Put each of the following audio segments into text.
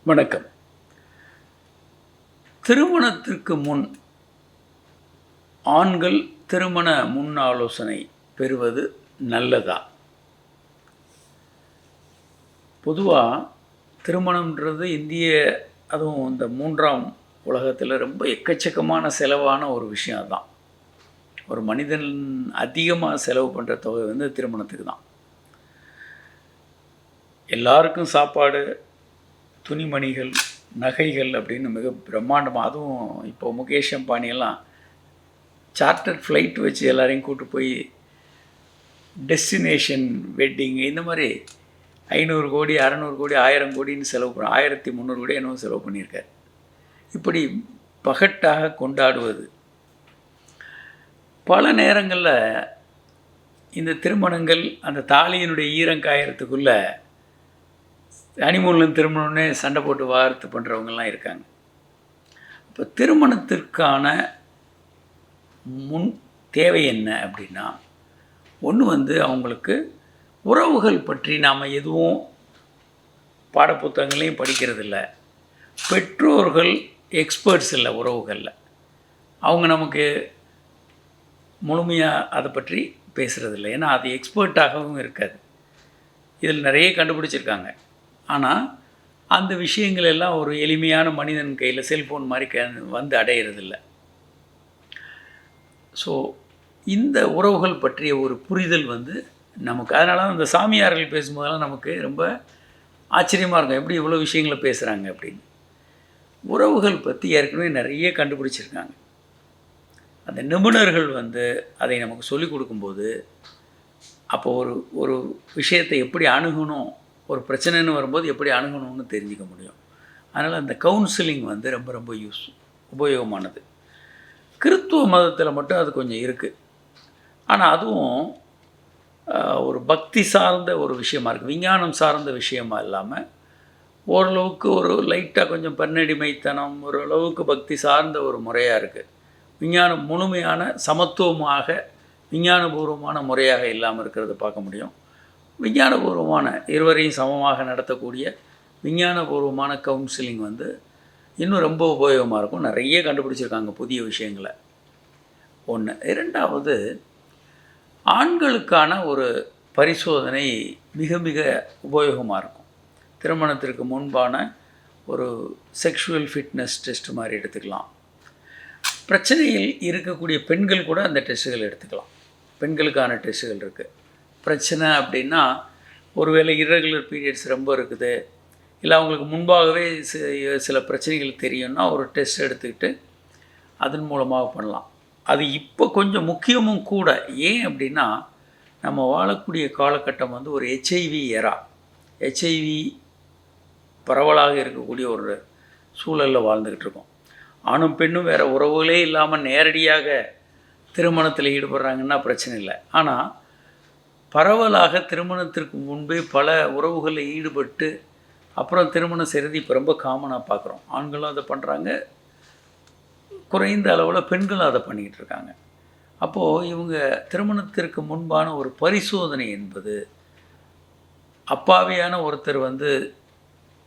வணக்கம். திருமணத்திற்கு முன் ஆண்கள் திருமண முன் ஆலோசனை பெறுவது நல்லதா? பொதுவாக திருமணம்ன்றது அதுவும் இந்த 3ஆம் உலகத்தில் ரொம்ப எக்கச்சக்கமான செலவான ஒரு விஷயம் தான். ஒரு மனிதன் அதிகமாக செலவு பண்ணுற தொகை திருமணத்துக்கு தான். எல்லாருக்கும் சாப்பாடு, துணிமணிகள், நகைகள் அப்படின்னு மிக பிரம்மாண்டமாக, அதுவும் இப்போ முகேஷ் அம்பானியெல்லாம் சார்ட்டர் ஃப்ளைட் வச்சு எல்லாரையும் கூப்பிட்டு போய் டெஸ்டினேஷன் வெட்டிங் இந்த மாதிரி 500 கோடி 600 கோடி 1000 கோடின்னு செலவு 1300 கோடி என்னவோ செலவு பண்ணியிருக்கார். இப்படி பகட்டாக கொண்டாடுவது பல நேரங்களில் இந்த திருமணங்கள் அந்த தாலியினுடைய ஈரம் காயறதுக்குள்ளே ஹனிமூனில் திருமணம்னே சண்டை போட்டு வார்த்து பண்ணுறவங்கலாம் இருக்காங்க. இப்போ திருமணத்திற்கான முன் தேவை என்ன அப்படின்னா, ஒன்று அவங்களுக்கு உறவுகள் பற்றி நாம் எதுவும் பாடப்புத்தகங்களையும் படிக்கிறதில்ல. பெற்றோர்கள் எக்ஸ்பர்ட்ஸ் இல்லை உறவுகளில். அவங்க நமக்கு முழுமையாக அதை பற்றி பேசுகிறதில்ல. ஏன்னா அது எக்ஸ்பர்ட்டாகவும் இருக்காது. இதில் நிறைய கண்டுபிடிச்சிருக்காங்க. ஆனால் அந்த விஷயங்கள் எல்லாம் ஒரு எளிமையான மனிதன் கையில் செல்ஃபோன் மாதிரி வந்து அடையிறதில்ல. ஸோ இந்த உறவுகள் பற்றிய ஒரு புரிதல் நமக்கு, அதனால தான் இந்த சாமியார்கள் பேசும்போதெல்லாம் நமக்கு ரொம்ப ஆச்சரியமாக இருக்கும், எப்படி இவ்வளோ விஷயங்களை பேசுகிறாங்க அப்படின்னு. உறவுகள் பற்றி ஏற்கனவே நிறைய கண்டுபிடிச்சிருக்காங்க. அந்த நிபுணர்கள் அதை நமக்கு சொல்லிக் கொடுக்கும்போது, அப்போ ஒரு விஷயத்தை எப்படி அணுகணும், ஒரு பிரச்சனைன்னு வரும்போது எப்படி அணுகணும்னு தெரிஞ்சிக்க முடியும். அதனால் அந்த கவுன்சிலிங் ரொம்ப ரொம்ப உபயோகமானது. கிறித்துவ மதத்தில் மட்டும் அது கொஞ்சம் இருக்குது. ஆனால் அதுவும் ஒரு பக்தி சார்ந்த ஒரு விஷயமா இருக்குது, விஞ்ஞானம் சார்ந்த விஷயமா இல்லாமல் ஓரளவுக்கு ஒரு லைட்டாக கொஞ்சம் பெண்ணடிமைத்தனம், ஓரளவுக்கு பக்தி சார்ந்த ஒரு முறையாக இருக்குது. விஞ்ஞானம் முழுமையான சமத்துவமாக விஞ்ஞானபூர்வமான முறையாக இல்லாமல் இருக்கிறத பார்க்க முடியும். விஞ்ஞானபூர்வமான இருவரையும் சமமாக நடத்தக்கூடிய விஞ்ஞானபூர்வமான கவுன்சிலிங் இன்னும் ரொம்ப உபயோகமாக இருக்கும். நிறைய கண்டுபிடிச்சிருக்காங்க புதிய விஷயங்களை. ஒன்று. இரண்டாவது, ஆண்களுக்கான ஒரு பரிசோதனை மிக மிக உபயோகமாக இருக்கும். திருமணத்திற்கு முன்பான ஒரு செக்ஷுவல் ஃபிட்னஸ் டெஸ்ட் மாதிரி எடுத்துக்கலாம். பிரச்சனையில் இருக்கக்கூடிய பெண்கள் கூட அந்த டெஸ்ட்டுகள் எடுத்துக்கலாம். பெண்களுக்கான டெஸ்ட்டுகள் இருக்குது. பிரச்சனை அப்படின்னா, ஒருவேளை இர்ரெகுலர் பீரியட்ஸ் ரொம்ப இருக்குது, இல்லை அவங்களுக்கு முன்பாகவே சில பிரச்சனைகள் தெரியும்னா ஒரு டெஸ்ட் எடுத்துக்கிட்டு அதன் மூலமாக பண்ணலாம். அது இப்போ கொஞ்சம் முக்கியமும் கூட. ஏன் அப்படின்னா, நம்ம வாழக்கூடிய காலகட்டம் ஒரு ஹெச்ஐவி எரா. ஹெச்ஐவி பரவலாக இருக்கக்கூடிய ஒரு சூழலில் வாழ்ந்துக்கிட்டு இருக்கோம். ஆணும் பெண்ணும் வேறு உறவுகளே இல்லாமல் நேரடியாக திருமணத்தில் ஈடுபடுறாங்கன்னா பிரச்சனை இல்லை. ஆனால் பரவலாக திருமணத்திற்கு முன்பே பல உறவுகளில் ஈடுபட்டு அப்புறம் திருமணம் செய்கிறது இப்போ ரொம்ப காமனாக பார்க்குறோம். ஆண்களும் அதை பண்ணுறாங்க, குறைந்த அளவில் பெண்களும் அதை பண்ணிக்கிட்டு இருக்காங்க. அப்போது இவங்க திருமணத்திற்கு முன்பான ஒரு பரிசோதனை என்பது அப்பாவியான ஒருத்தர்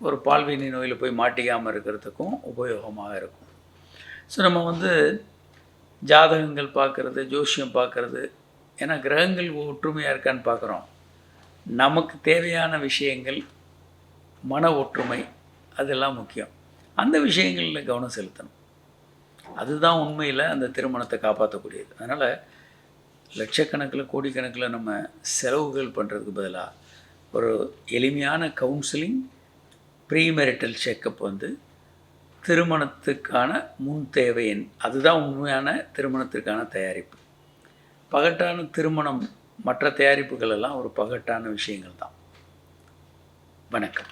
ஒரு பால்வினை நோயில் போய் மாட்டிக்காமல் இருக்கிறதுக்கும் உபயோகமாக இருக்கும். ஸோ நம்ம ஜாதகங்கள் பார்க்குறது, ஜோசியம் பார்க்குறது, ஏன்னா கிரகங்கள் ஒற்றுமையாக இருக்கான்னு பார்க்குறோம். நமக்கு தேவையான விஷயங்கள், மன ஒற்றுமை, அதெல்லாம் முக்கியம். அந்த விஷயங்களில் கவனம் செலுத்தணும். அதுதான் உண்மையில் அந்த திருமணத்தை காப்பாற்றக்கூடியது. அதனால் லட்சக்கணக்கில் கோடிக்கணக்கில் நம்ம செலவுகள் பண்ணுறதுக்கு பதிலாக ஒரு எளிமையான கவுன்சிலிங், ப்ரீமெரிட்டல் செக்கப் திருமணத்துக்கான முன் தேவை. அதுதான் உண்மையான திருமணத்திற்கான தயாரிப்பு. பகட்டான திருமணம், மற்ற தயாரிப்புகள் எல்லாம் ஒரு பகட்டான விஷயங்கள் தான். வணக்கம்.